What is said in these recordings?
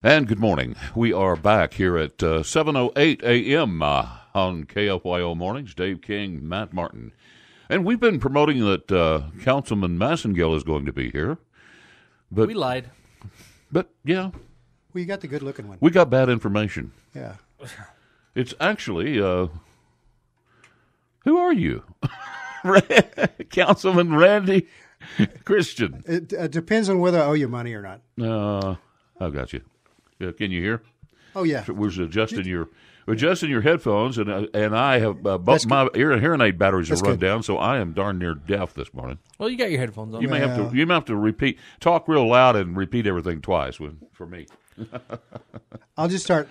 And good morning. We are back here at 7:08 a.m. On KFYO Mornings. Dave King, Matt Martin. And we've been promoting that Councilman Massengill is going to be here. But we lied. But, yeah. Well, you got the good-looking one. We got bad information. Yeah. It's actually, who are you? Councilman Randy Christian. It depends on whether I owe you money or not. I got you. Can you hear? Oh, yeah. So we're adjusting your headphones, and I have both my hearing aid batteries are run down, so I am darn near deaf this morning. Well, you got your headphones on. You may have to talk real loud and repeat everything twice for me. I'll just start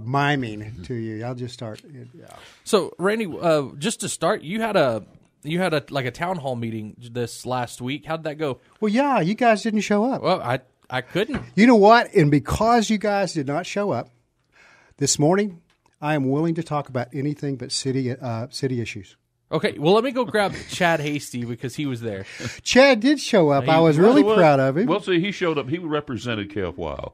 miming to you. I'll just start. Yeah. So, Randy, just to start, you had a town hall meeting this last week. How'd that go? Well, yeah, you guys didn't show up. Well, I couldn't. You know what? And because you guys did not show up this morning, I am willing to talk about anything but city issues. Okay, well, let me go grab Chad Hasty because he was there. Chad did show up. I was really proud of him. Well, see, he showed up. He represented KFYO.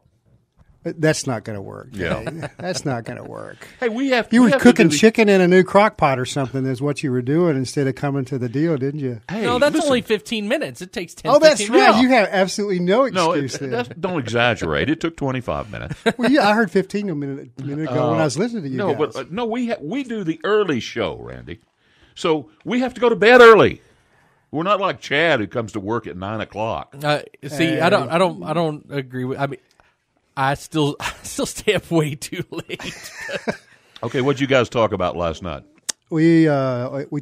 That's not going to work. Yeah. That's not going to work. Hey, You were cooking chicken in a new crock pot or something is what you were doing instead of coming to the deal, didn't you? Hey, no, that's only 15 minutes. It takes 10 Oh, that's 15 right. minutes. You have absolutely no excuse there. Don't exaggerate. It took 25 minutes. Well, yeah, I heard 15 a minute ago when I was listening to you guys. We do the early show, Randy. So we have to go to bed early. We're not like Chad who comes to work at 9 o'clock. I don't agree with. I mean, I still stay up way too late. Okay, what'd you guys talk about last night? We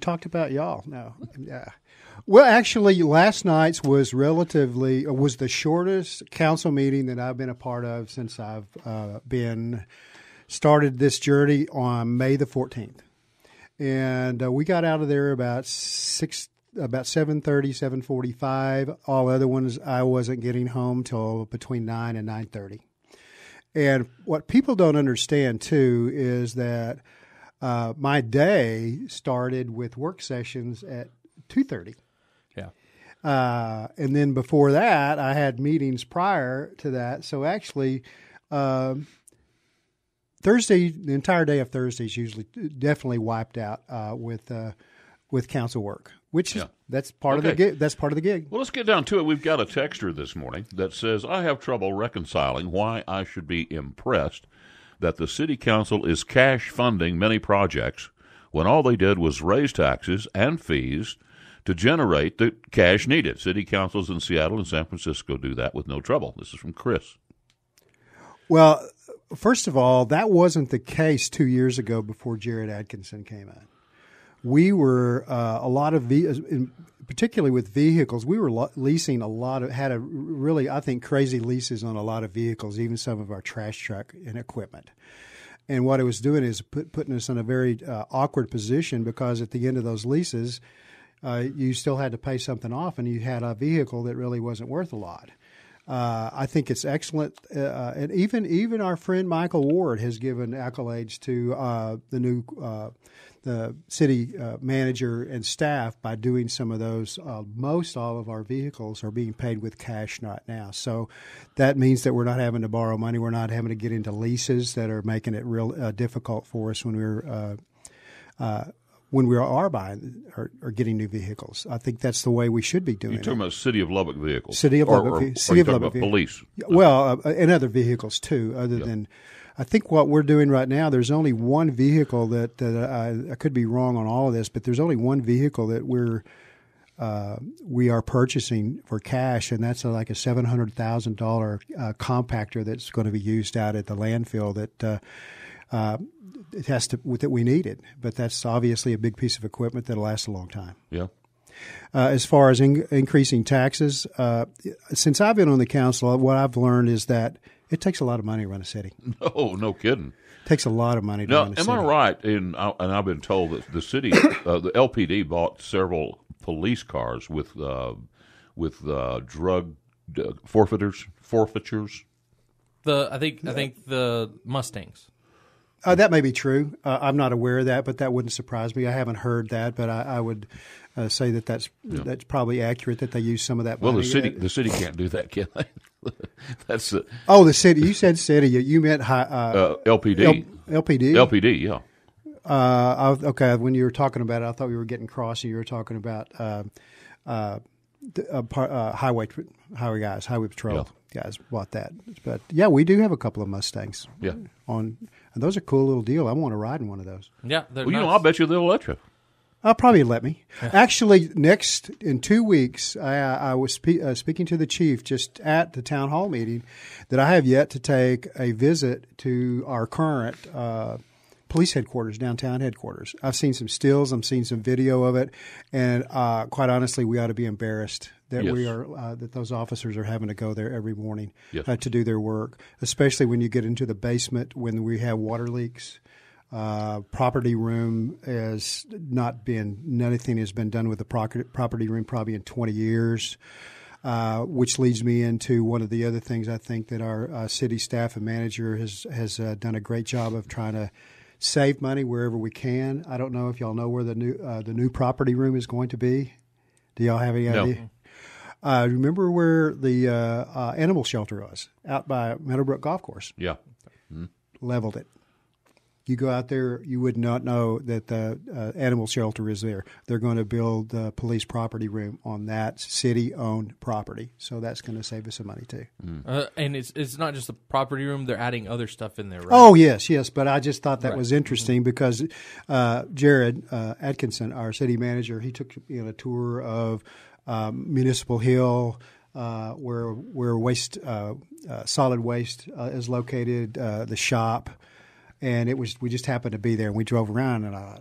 talked about y'all. No, yeah. Well, actually, last night's was the shortest council meeting that I've been a part of since I've started this journey on May the 14th, and we got out of there about 7:30, 7:45. All other ones, I wasn't getting home till between 9 and 9:30. And what people don't understand, too, is that my day started with work sessions at 2:30. Yeah. And then before that, I had meetings prior to that. So actually, Thursday, the entire day of Thursday is usually definitely wiped out with council work, which is that's part of the gig. That's part of the gig. Well, let's get down to it. We've got a texter this morning that says, I have trouble reconciling why I should be impressed that the city council is cash funding many projects when all they did was raise taxes and fees to generate the cash needed. City councils in Seattle and San Francisco do that with no trouble. This is from Chris. Well, first of all, that wasn't the case 2 years ago before Jared Atkinson came in. We were particularly with vehicles, we were leasing I think, crazy leases on a lot of vehicles, even some of our trash truck and equipment. And what it was doing is putting us in a very awkward position because at the end of those leases, you still had to pay something off, and you had a vehicle that really wasn't worth a lot. I think it's excellent, and even our friend Michael Ward has given accolades to the city manager and staff by doing some of those. Most all of our vehicles are being paid with cash right now, so that means that we're not having to borrow money. We're not having to get into leases that are making it real difficult for us when we are buying or getting new vehicles. I think that's the way we should be doing it. You're talking about City of Lubbock vehicles. City of Lubbock vehicles. Police. Well, and other vehicles too, other than I think what we're doing right now, there's only one vehicle that I could be wrong on all of this, but there's only one vehicle that we are purchasing for cash, and that's like a $700,000 compactor that's going to be used out at the landfill that that we needed. But that's obviously a big piece of equipment that'll last a long time. Yeah. As far as increasing taxes, since I've been on the council, what I've learned is that it takes a lot of money to run a city. No kidding. It takes a lot of money to run a city. Am I right? And I've been told that the city, the LPD bought several police cars with drug forfeitures. I think the Mustangs. That may be true. I'm not aware of that, but that wouldn't surprise me. I haven't heard that, but I would say that's probably accurate that they use some of that money. Well, the city can't do that, can they? That's the city. You said city. You meant LPD. LPD. LPD, yeah. Okay, when you were talking about it, I thought we were getting cross, and you were talking about highway patrol guys bought that. But yeah, we do have a couple of Mustangs. Yeah, and those are a cool little deal. I want to ride in one of those. Yeah, well, nice. I bet you they'll let you. I'll probably let me. Actually, in 2 weeks, I was speaking to the chief just at the town hall meeting that I have yet to take a visit to our current police headquarters, downtown headquarters. I've seen some stills. I'm seeing some video of it, and quite honestly, we ought to be embarrassed that we are that those officers are having to go there every morning to do their work, especially when you get into the basement when we have water leaks. Property room has not been, nothing has been done with the property room probably in 20 years, which leads me into one of the other things I think that our city staff and manager has done a great job of trying to save money wherever we can. I don't know if y'all know where the new property room is going to be. Do y'all have any idea? Remember where the animal shelter was out by Meadowbrook Golf Course? Yeah. Mm-hmm. Leveled it. You go out there, you would not know that the animal shelter is there. They're going to build the police property room on that city-owned property, so that's going to save us some money too. And it's not just the property room; they're adding other stuff in there, right? Oh yes. But I just thought that was interesting because Jared Atkinson, our city manager, he took a tour of Municipal Hill. Where waste, solid waste is located, the shop. And we just happened to be there, and we drove around, and I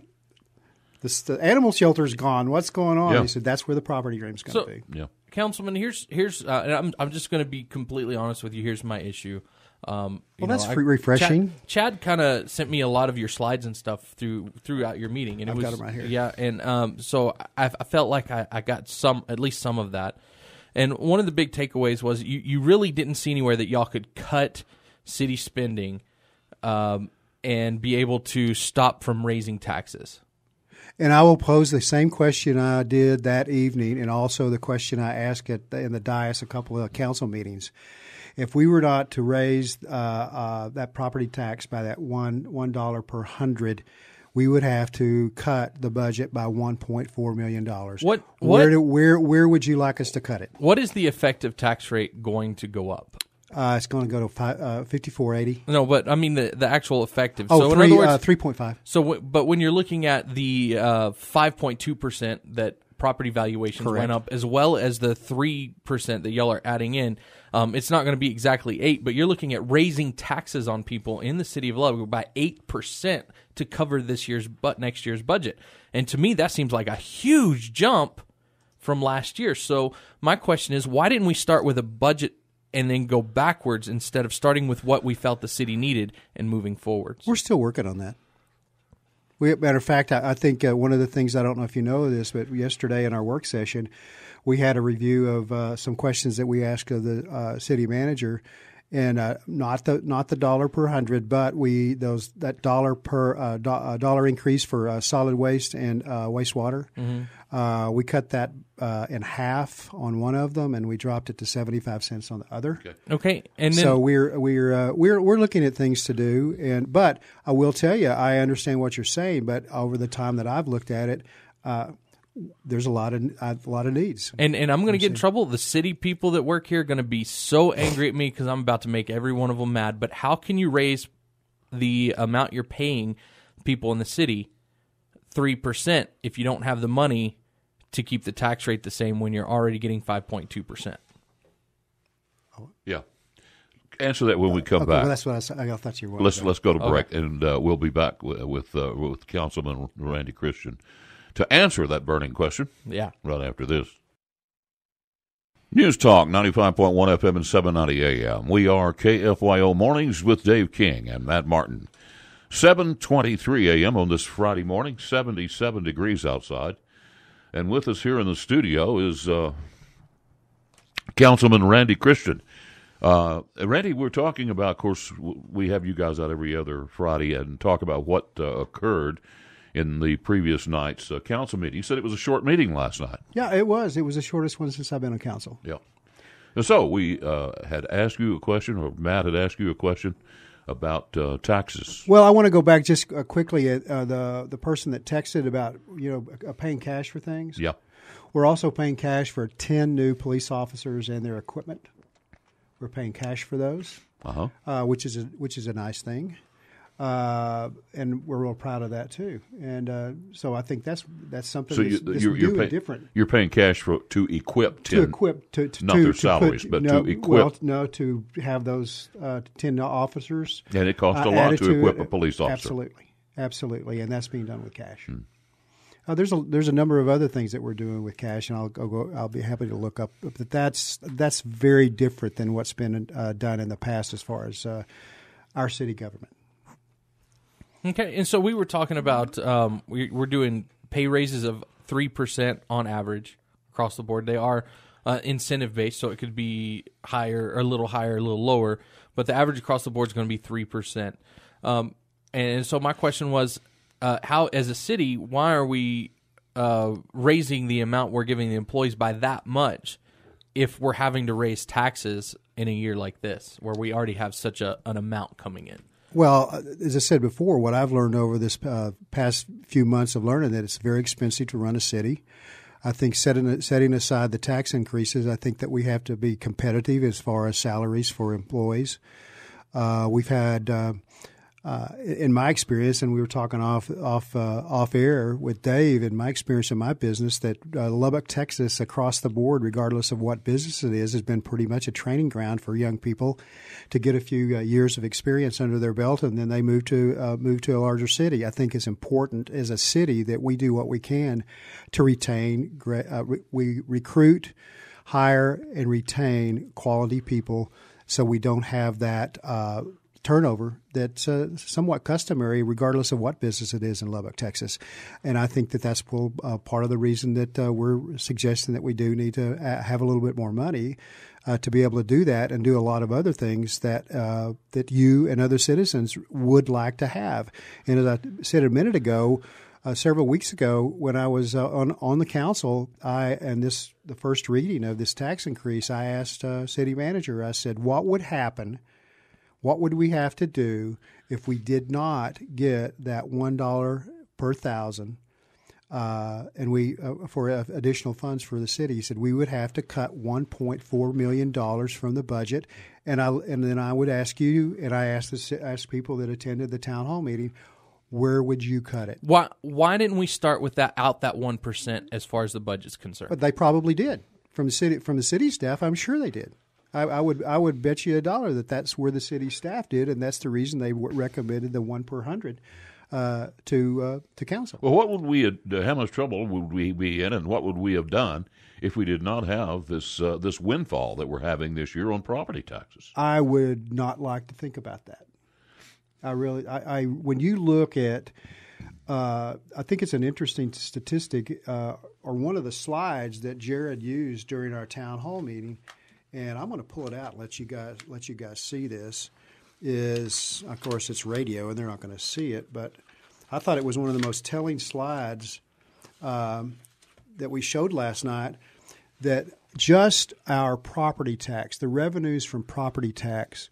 thought, the animal shelter's gone. What's going on? Yeah. He said, that's where the property room's going to be. Yeah. Councilman, here's and I'm just going to be completely honest with you. Here's my issue. That's refreshing. Chad kind of sent me a lot of your slides and stuff throughout your meeting, and I've got them right here. Yeah, and so I felt like I got at least some of that. And one of the big takeaways was you really didn't see anywhere that y'all could cut city spending. And be able to stop from raising taxes. And I will pose the same question I did that evening, and also the question I asked in the dais a couple of council meetings. If we were not to raise that property tax by that $1 per 100, we would have to cut the budget by $1.4 million. Where would you like us to cut it? What is the effective tax rate going to go up? It's going to go to 5480. No, but I mean the actual effective. Oh, so in other words, 3.5. So, but when you're looking at the 5.2% that property valuations went up, as well as the 3% that y'all are adding in, it's not going to be exactly 8, but you're looking at raising taxes on people in the city of Lubbock by 8% to cover next year's budget. And to me, that seems like a huge jump from last year. So my question is, why didn't we start with a budget and then go backwards instead of starting with what we felt the city needed and moving forwards? We're still working on that. Matter of fact, I think one of the things, I don't know if you know this, but yesterday in our work session, we had a review of some questions that we asked of the city manager, and not the dollar per 100, but that dollar increase for solid waste and wastewater. Mm-hmm. We cut that in half on one of them, and we dropped it to 75 cents on the other. Okay, and then, so we're looking at things to do, but I will tell you, I understand what you're saying, but over the time that I've looked at it, there's a lot of needs. And I'm going to get in trouble. The city people that work here are going to be so angry at me because I'm about to make every one of them mad. But how can you raise the amount you're paying people in the city 3% if you don't have the money to keep the tax rate the same when you're already getting 5.2%? Yeah. Answer that when we come back. Well, that's what I thought you were. Let's go to break, and we'll be back with Councilman Randy Christian to answer that burning question. Yeah. Right after this. News Talk 95.1 FM and 790 AM. We are KFYO Mornings with Dave King and Matt Martin. 7:23 a.m. on this Friday morning, 77 degrees outside. And with us here in the studio is Councilman Randy Christian. Randy, we're talking about, of course, we have you guys out every other Friday and talk about what occurred in the previous night's council meeting. You said it was a short meeting last night. Yeah, it was. It was the shortest one since I've been on council. Yeah. So we had asked you a question, or Matt had asked you a question about taxes. Well, I want to go back just quickly at the person that texted about paying cash for things. Yeah. We're also paying cash for 10 new police officers and their equipment. We're paying cash for those, which is a nice thing, and we're real proud of that too. And so I think that's something you're different. You're paying cash to equip 10, not their salaries, but to equip. Well, to have those 10 officers. And it costs a lot to equip a police officer. Absolutely, and that's being done with cash. There's a number of other things that we're doing with cash, and I'll be happy to look up. But that's very different than what's been done in the past as far as our city government. Okay, and so we were talking about we're doing pay raises of 3% on average across the board. They are incentive based, so it could be higher, or a little higher, a little lower. But the average across the board is going to be 3%. And so my question was, how, as a city, why are we raising the amount we're giving the employees by that much if we're having to raise taxes in a year like this, where we already have such an amount coming in? Well, as I said before, what I've learned over this past few months of learning that it's very expensive to run a city. I think setting aside the tax increases, I think that we have to be competitive as far as salaries for employees. We've had, in my experience, and we were talking off air with Dave, in my experience in my business, that Lubbock, Texas, across the board, regardless of what business it is, has been pretty much a training ground for young people to get a few years of experience under their belt, and then they move to a larger city. I think it's important as a city that we do what we can to retain, we recruit, hire, and retain quality people, so we don't have that turnover that's somewhat customary regardless of what business it is in Lubbock, Texas. And I think that that's part of the reason that we're suggesting that we do need to have a little bit more money to be able to do that and do a lot of other things that that you and other citizens would like to have. And as I said a minute ago, several weeks ago, when I was on the council, the first reading of this tax increase, I asked city manager, I said, what would happen? What would we have to do if we did not get that $1 per thousand, and we for additional funds for the city? He said we would have to cut $1.4 million from the budget, and then I would ask you, and I asked people that attended the town hall meeting, where would you cut it? Why didn't we start with that 1% as far as the budget's concerned? But they probably did from the city staff. I'm sure they did. I would bet you $1 that's where the city staff did, and that's the reason they recommended the 1 per 100 to council. Well, what would we how much trouble would we be in, and what would we have done if we did not have this windfall that we're having this year on property taxes? I would not like to think about that. When you look at, I think it's an interesting statistic, or one of the slides that Jared used during our town hall meeting. And I'm going to pull it out and let you guys see this. Is, of course, it's radio and they're not going to see it, but I thought it was one of the most telling slides that we showed last night, that just our property tax, the revenues from property tax,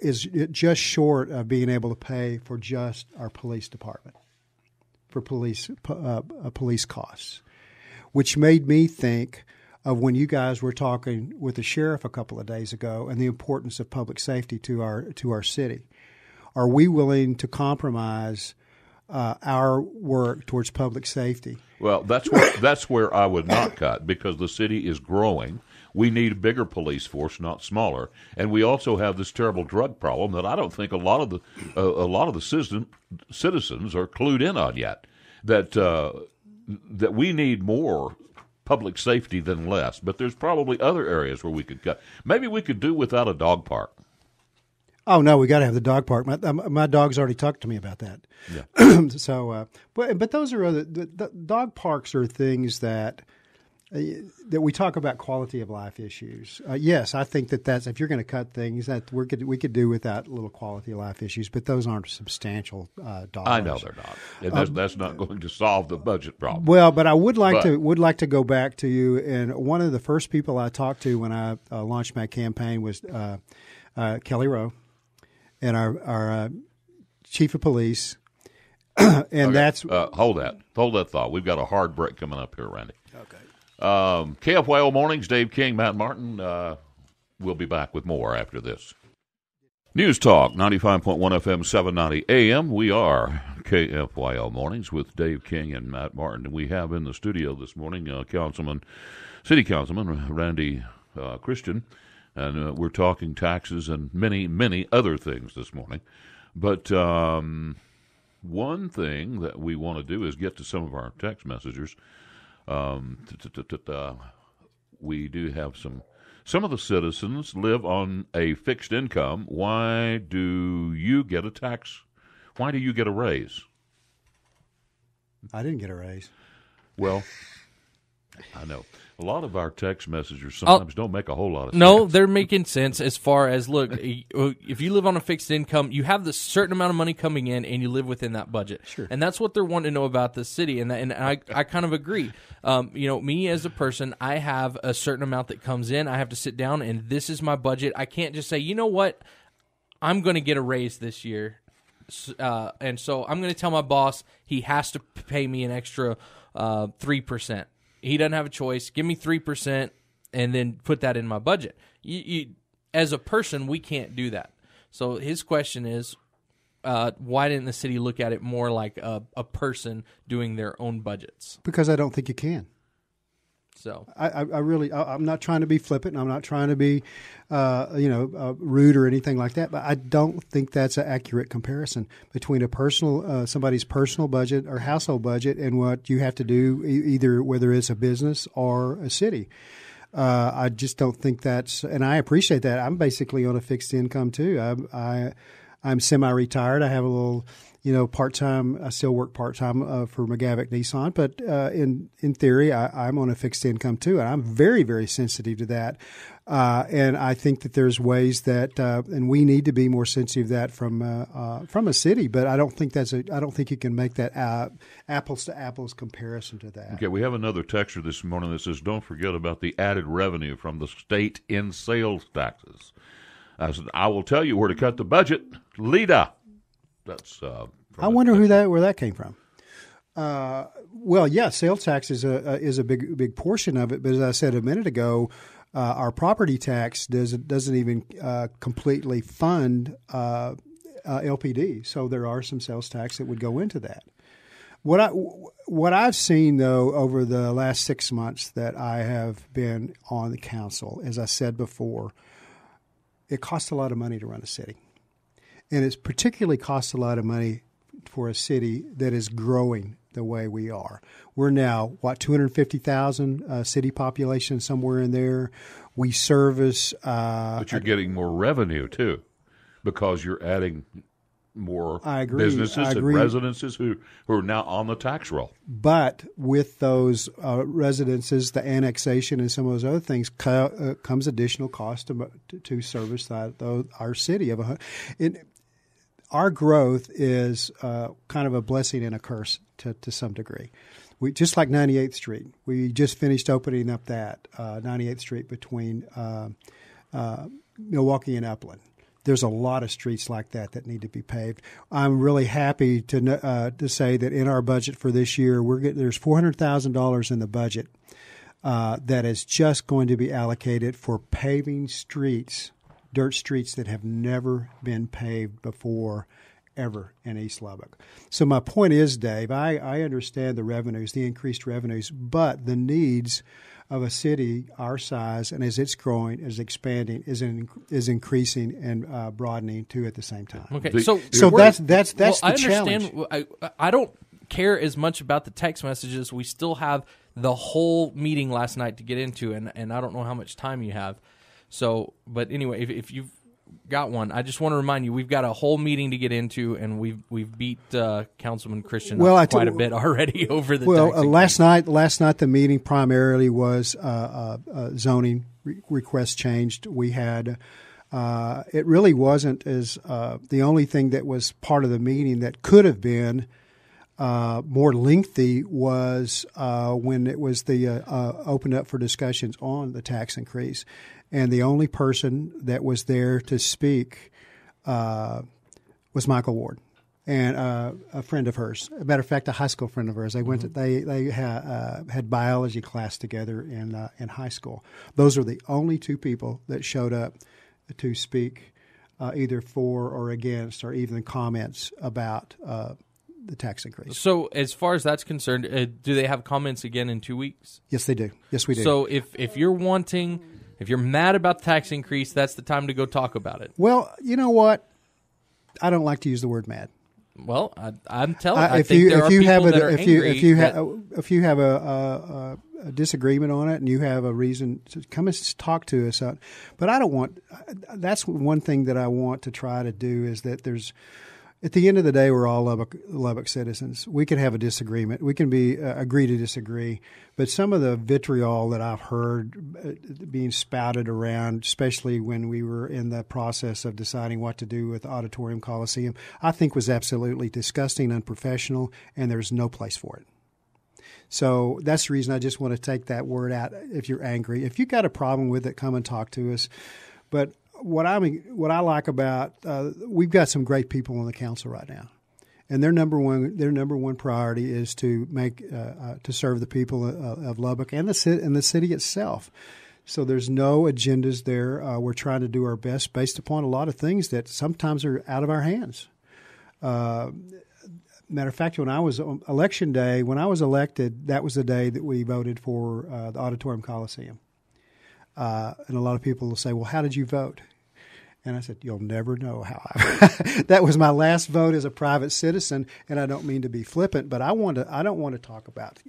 is just short of being able to pay for just our police department, for police costs, which made me think of when you guys were talking with the sheriff a couple of days ago and the importance of public safety to our city. Are we willing to compromise our work towards public safety? Well, that's where I would not cut, because the city is growing. We need a bigger police force, not smaller, and we also have this terrible drug problem that I don't think a lot of the citizens are clued in on yet. That we need more public safety than less, but there's probably other areas where we could cut. Maybe we could do without a dog park. Oh no, we got to have the dog park. My dog's already talked to me about that. Yeah. So, but those are the dog parks are things that that we talk about quality of life issues. Yes, I think that's if you're going to cut things that we could do without little quality of life issues, but those aren't substantial dollars. I know they're not, and that's not going to solve the budget problem. Well, but I would like to go back to you. And one of the first people I talked to when I launched my campaign was Kelly Rowe, and our chief of police. And okay. That's hold that thought. We've got a hard break coming up here, Randy. okay. KFYO Mornings, Dave King, Matt Martin. We'll be back with more after this. News Talk, 95.1 FM, 790 AM. We are KFYO Mornings with Dave King and Matt Martin. And we have in the studio this morning City Councilman Randy Christian. And we're talking taxes and many, many other things this morning. But one thing that we want to do is get to some of our text messengers. We do have some of the citizens live on a fixed income. Why do you get a tax? Why do you get a raise? I didn't get a raise. Well, I know. A lot of our text messages sometimes don't make a whole lot of sense. No, they're making sense as far as, look, if you live on a fixed income, you have the certain amount of money coming in and you live within that budget. Sure. And that's what they're wanting to know about the city. And I kind of agree. Me as a person, I have a certain amount that comes in. I have to sit down and this is my budget. I can't just say, you know what, I'm going to get a raise this year. And so I'm going to tell my boss he has to pay me an extra 3%. He doesn't have a choice. Give me 3% and then put that in my budget. As a person, we can't do that. So his question is, why didn't the city look at it more like a person doing their own budgets? Because I don't think you can. So I'm not trying to be flippant. I'm not trying to be, rude or anything like that. But I don't think that's an accurate comparison between somebody's personal budget or household budget and what you have to do, either whether it's a business or a city. I just don't think that's, and I appreciate that. I'm basically on a fixed income too. I'm semi-retired. I have a little, part-time. I still work part-time for McGavick Nissan, but in theory, I'm on a fixed income too, and I'm very, very sensitive to that. And I think that there's ways that, and we need to be more sensitive to that from a city. But I don't think I don't think you can make that apples to apples comparison to that. Okay, we have another texter this morning that says, "Don't forget about the added revenue from the state in sales taxes." I said, "I will tell you where to cut the budget, Lita." That's. I wonder where that came from. Well, yeah, sales tax is a big portion of it, but as I said a minute ago, our property tax doesn't even completely fund LPD. So there are some sales tax that would go into that. What I've seen though over the last 6 months that I have been on the council, as I said before, it costs a lot of money to run a city. And it's particularly costs a lot of money for a city that is growing the way we are. We're now, 250,000 city population, somewhere in there. We service... but you're getting more revenue, too, because you're adding more businesses and residences who are now on the tax roll. But with those residences, the annexation and some of those other things, comes additional cost to service our city. Our growth is kind of a blessing and a curse to some degree. We just like 98th Street. We just finished opening up that 98th Street between Milwaukee and Upland. There's a lot of streets like that need to be paved. I'm really happy to say that in our budget for this year, there's $400,000 in the budget that is just going to be allocated for paving streets, dirt streets that have never been paved before ever in East Lubbock. So my point is, Dave, I understand the revenues, the increased revenues, but the needs of a city our size, and as it's growing, is expanding, is increasing and broadening too at the same time. Okay, so that's the I challenge. Understand. I don't care as much about the text messages. We still have the whole meeting last night to get into, and I don't know how much time you have. So, but anyway, if you've got one. I just want to remind you, we've got a whole meeting to get into, and we've beat Councilman Christian quite a bit already over the tax last night the meeting primarily was zoning request changed. We had it really wasn't as the only thing that was part of the meeting that could have been more lengthy was when it was the opened up for discussions on the tax increase. And the only person that was there to speak was Michael Ward, and a friend of hers. As a matter of fact, a high school friend of hers. They went to, they had biology class together in high school. Those are the only two people that showed up to speak either for or against, or even comments about the tax increase. So as far as that's concerned, do they have comments again in 2 weeks? Yes, they do. Yes, we do. So if you're mad about the tax increase, that's the time to go talk about it. Well, you know what? I don't like to use the word mad. Well, I'm telling you, I think there are people that are angry. If you have a disagreement on it and you have a reason to come and talk to us, but I don't want. That's one thing that I want to try to do is that there's. At the end of the day, we're all Lubbock citizens. We can have a disagreement. We can agree to disagree. But some of the vitriol that I've heard being spouted around, especially when we were in the process of deciding what to do with the Auditorium Coliseum, I think was absolutely disgusting, unprofessional, and there's no place for it. So that's the reason I just want to take that word out. If you're angry, if you've got a problem with it, come and talk to us. But what I like about we've got some great people on the council right now, and their number one priority is to make to serve the people of Lubbock and the city itself. So there's no agendas there. We're trying to do our best based upon a lot of things that sometimes are out of our hands. Matter of fact, when I was on election day, when I was elected, that was the day that we voted for the Auditorium Coliseum. And a lot of people will say, well, how did you vote? And I said, you'll never know how I that was my last vote as a private citizen, and I don't mean to be flippant, but I don't want to talk about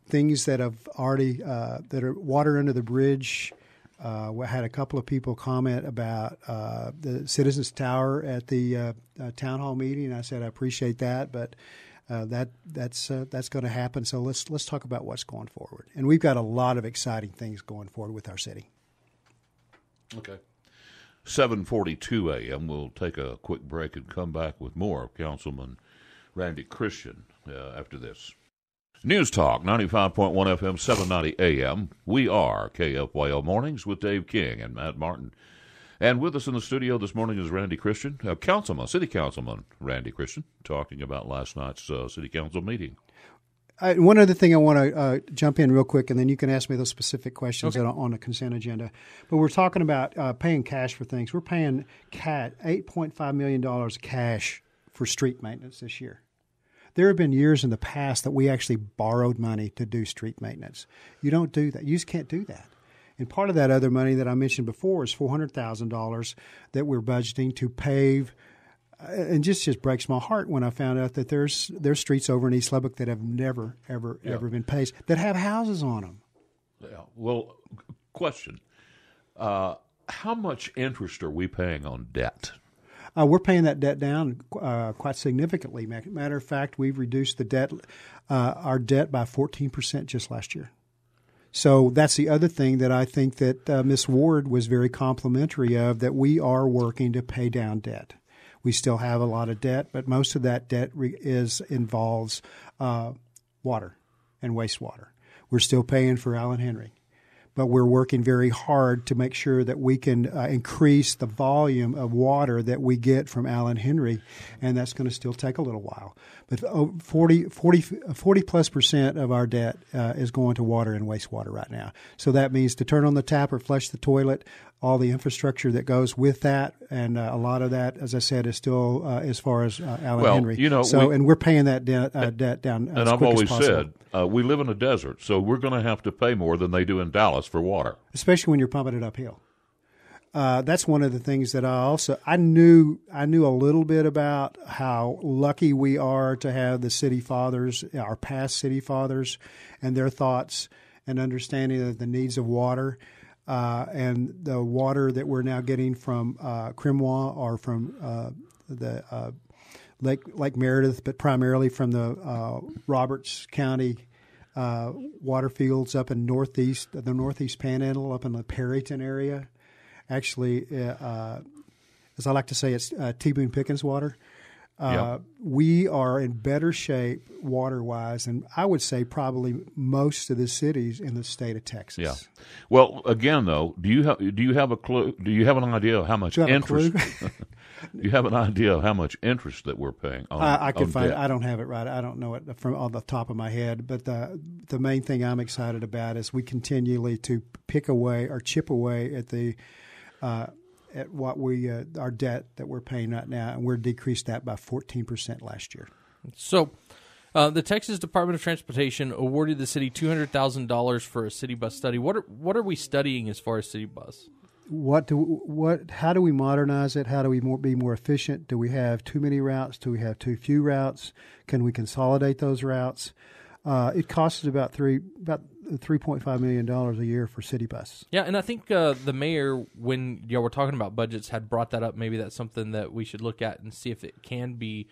things that have already that are water under the bridge. We had a couple of people comment about the Citizens Tower at the town hall meeting. I said I appreciate that, but that's going to happen. So let's talk about what's going forward. And we've got a lot of exciting things going forward with our city. Okay. 7:42 a.m. We'll take a quick break and come back with more of Councilman Randy Christian after this. News Talk, 95.1 FM, 790 AM. We are KFYO Mornings with Dave King and Matt Martin. And with us in the studio this morning is Randy Christian, City Councilman Randy Christian, talking about last night's City Council meeting. One other thing I want to jump in real quick, and then you can ask me those specific questions on the consent agenda. But we're talking about paying cash for things. We're paying $8.5 million cash for street maintenance this year. There have been years in the past that we actually borrowed money to do street maintenance. You don't do that. You just can't do that. And part of that other money that I mentioned before is $400,000 that we're budgeting to pave. And just breaks my heart when I found out that there's streets over in East Lubbock that have never, ever been paved, that have houses on them. Yeah. Well, question. How much interest are we paying on debt? We're paying that debt down quite significantly. Matter of fact, we've reduced the debt, our debt by 14% just last year. So that's the other thing that I think that Ms. Ward was very complimentary of, that we are working to pay down debt. We still have a lot of debt, but most of that debt involves water and wastewater. We're still paying for Allen Henry, but we're working very hard to make sure that we can increase the volume of water that we get from Allen Henry, and that's going to still take a little while. But 40+ % of our debt is going to water and wastewater right now. So that means to turn on the tap or flush the toilet, all the infrastructure that goes with that, and a lot of that, as I said, is still as far as Allen Henry. You know, and we're paying that debt down as quick as possible. And I've always said, we live in a desert, so we're going to have to pay more than they do in Dallas for water. Especially when you're pumping it uphill. That's one of the things that I knew a little bit about how lucky we are to have the city fathers, our past city fathers, and their thoughts and understanding of the needs of water. and the water that we're now getting from Crimois or from the Lake Meredith, but primarily from the Roberts County water fields up in the northeast Panhandle, up in the Perryton area. Actually, as I like to say, it's T. Boone Pickens water. We are in better shape water-wise, and I would say probably most of the cities in the state of Texas. Yeah. Well, again, though, do you have a clue? Do you have an idea of how much interest? Do you have an idea of how much interest that we're paying on I can find debt? I don't have it right. I don't know it from on the top of my head. But the main thing I'm excited about is we continually to chip away at the at what our debt that we're paying right now, and we're decreased that by 14% last year. So, the Texas Department of Transportation awarded the city $200,000 for a city bus study. What are we studying as far as city bus? How do we modernize it? How do we be more efficient? Do we have too many routes? Do we have too few routes? Can we consolidate those routes? It costs about $3.5 million a year for city buses. Yeah, and I think the mayor, when y'all were talking about budgets, had brought that up. Maybe that's something that we should look at and see if it can be.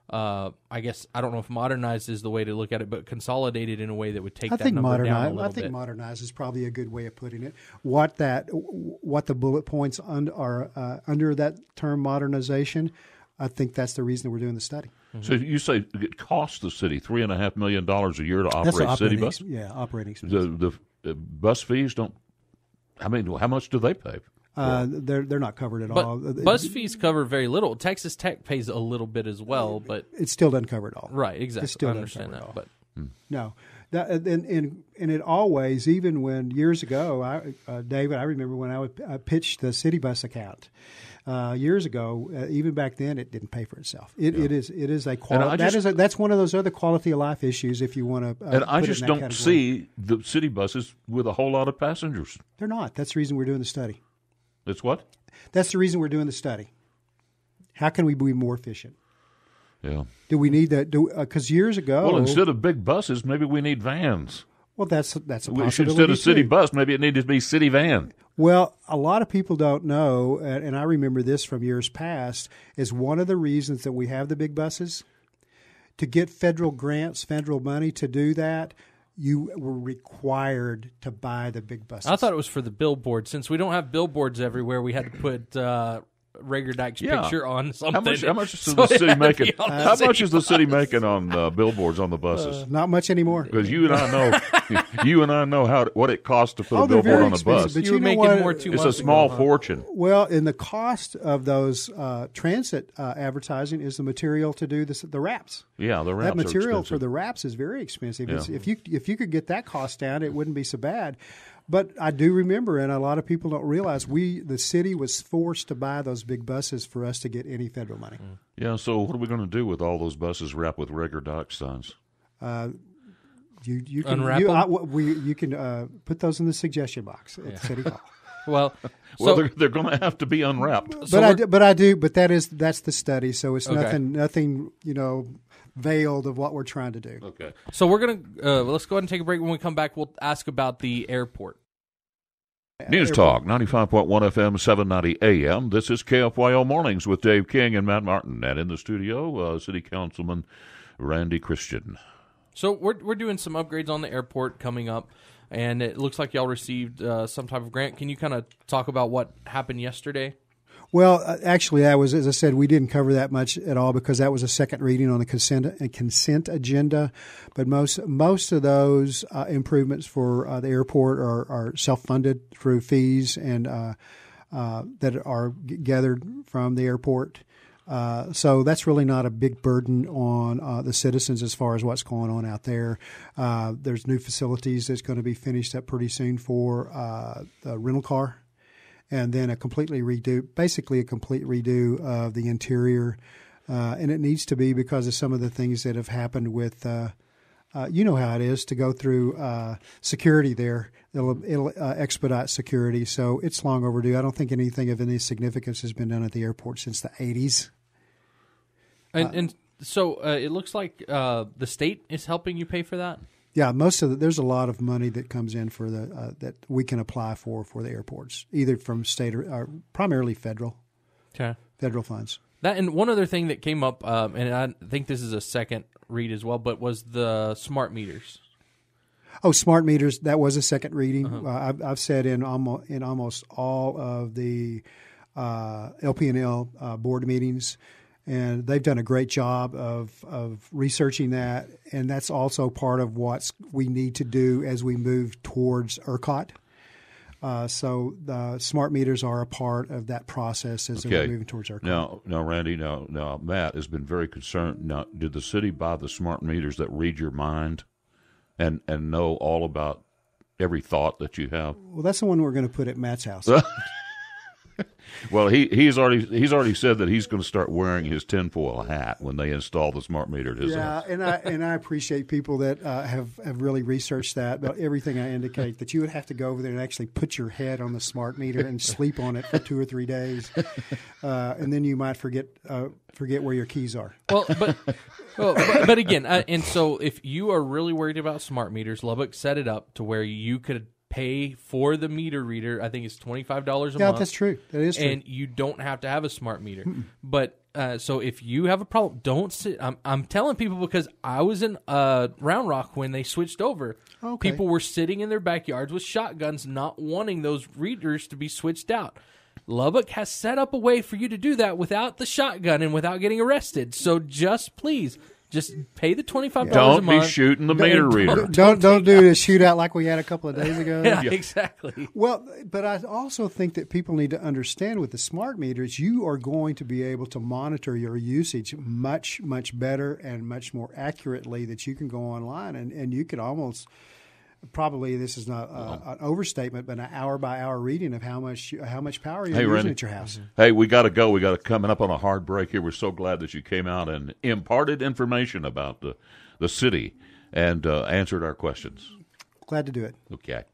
I guess I don't know if modernized is the way to look at it, but consolidated in a way that would take that number down a little bit. I think modernized is probably a good way of putting it. What the bullet points are under that term modernization, I think that's the reason we're doing the study. Mm-hmm. So you say it costs the city $3.5 million a year to operate city bus? Yeah, operating expenses. The bus fees don't. How much do they pay? They're not covered at all. Bus fees cover very little. Texas Tech pays a little bit as well, but it still doesn't cover it all. Right, exactly. It still I doesn't understand cover that, it all. but no. And it always, even when years ago, David, I remember when I pitched the city bus account years ago. Even back then, it didn't pay for itself. It is a quality. That's one of those other quality of life issues. If you want to, and I just don't see the city buses with a whole lot of passengers. They're not. That's the reason we're doing the study. It's what? That's the reason we're doing the study. How can we be more efficient? Yeah. Do we need that? Because years ago, well, instead of big buses, maybe we need vans. Well, that's a possibility. Instead of city bus, maybe it needed to be city van. Well, a lot of people don't know, and I remember this from years past, is one of the reasons that we have the big buses, to get federal grants, federal money to do that, you were required to buy the big buses. I thought it was for the billboard. Since we don't have billboards everywhere, we had to put Rager Dyke's picture on something. How much is the city making? How much is the city making on billboards on the buses? Not much anymore. Because you and I know what it costs to put a billboard on a bus. But you were making more 2 months It's a small fortune. Well, and the cost of those transit advertising is the material to do the wraps. Yeah, the wraps. That material are for the wraps is very expensive. Yeah. If you could get that cost down, it wouldn't be so bad. But I do remember, and a lot of people don't realize, the city was forced to buy those big buses for us to get any federal money. Yeah, so what are we going to do with all those buses wrapped with Rager Dyke signs? You can unwrap them? You can put those in the suggestion box at City Hall. Well, they're going to have to be unwrapped. But that's the study, so it's nothing veiled of what we're trying to do. Okay. So we're gonna let's go ahead and take a break. When we come back, we'll ask about the airport. News Talk 95.1 FM, 790 AM. This is KFYO Mornings with Dave King and Matt Martin, and in the studio, City Councilman Randy Christian. So we're doing some upgrades on the airport coming up, and it looks like y'all received some type of grant. Can you kind of talk about what happened yesterday? Well, actually, as I said, we didn't cover that much at all because that was a second reading on the consent agenda. But most of those improvements for the airport are self-funded through fees and that are gathered from the airport. So that's really not a big burden on the citizens as far as what's going on out there. There's new facilities that's going to be finished up pretty soon for the rental car. And then a complete redo of the interior. And it needs to be because of some of the things that have happened with, you know how it is to go through security there. It'll expedite security. So it's long overdue. I don't think anything of any significance has been done at the airport since the 80s. And so it looks like the state is helping you pay for that? Yeah, there's a lot of money that comes in for that we can apply for the airports, either from state or primarily federal. Okay. Federal funds. That, and one other thing that came up, and I think this is a second read as well, but was the smart meters. Oh, smart meters! That was a second reading. I've said in almost all of the LP&L board meetings, and they've done a great job of researching that, and that's also part of what we need to do as we move towards ERCOT. So the smart meters are a part of that process as we're moving towards ERCOT. Now, Randy, now Matt has been very concerned. Now, did the city buy the smart meters that read your mind and know all about every thought that you have? Well, that's the one we're going to put at Matt's house. Well, he's already said that he's going to start wearing his tinfoil hat when they install the smart meter at his house. Yeah, and I appreciate people that have really researched that. But everything I indicate that you would have to go over there and actually put your head on the smart meter and sleep on it for 2 or 3 days, and then you might forget where your keys are. But again, and so if you are really worried about smart meters, Lubbock set it up to where you could pay for the meter reader. I think it's $25 a month. Yeah, that's true. That is true. And you don't have to have a smart meter. But so if you have a problem, don't sit. I'm telling people because I was in Round Rock when they switched over. Okay. People were sitting in their backyards with shotguns, not wanting those readers to be switched out. Lubbock has set up a way for you to do that without the shotgun and without getting arrested. So please pay the $25 a month. Don't be shooting the meter reader. Don't do the shootout like we had a couple of days ago. Yeah, exactly. Well, but I also think that people need to understand with the smart meters, you are going to be able to monitor your usage much, much better and much more accurately that you can go online and you could almost – probably this is not an overstatement, but an hour-by-hour reading of how much power you're using Randy, at your house. Hey, we got to go. We got to coming up on a hard break here. We're so glad that you came out and imparted information about the city and answered our questions. Glad to do it. Okay.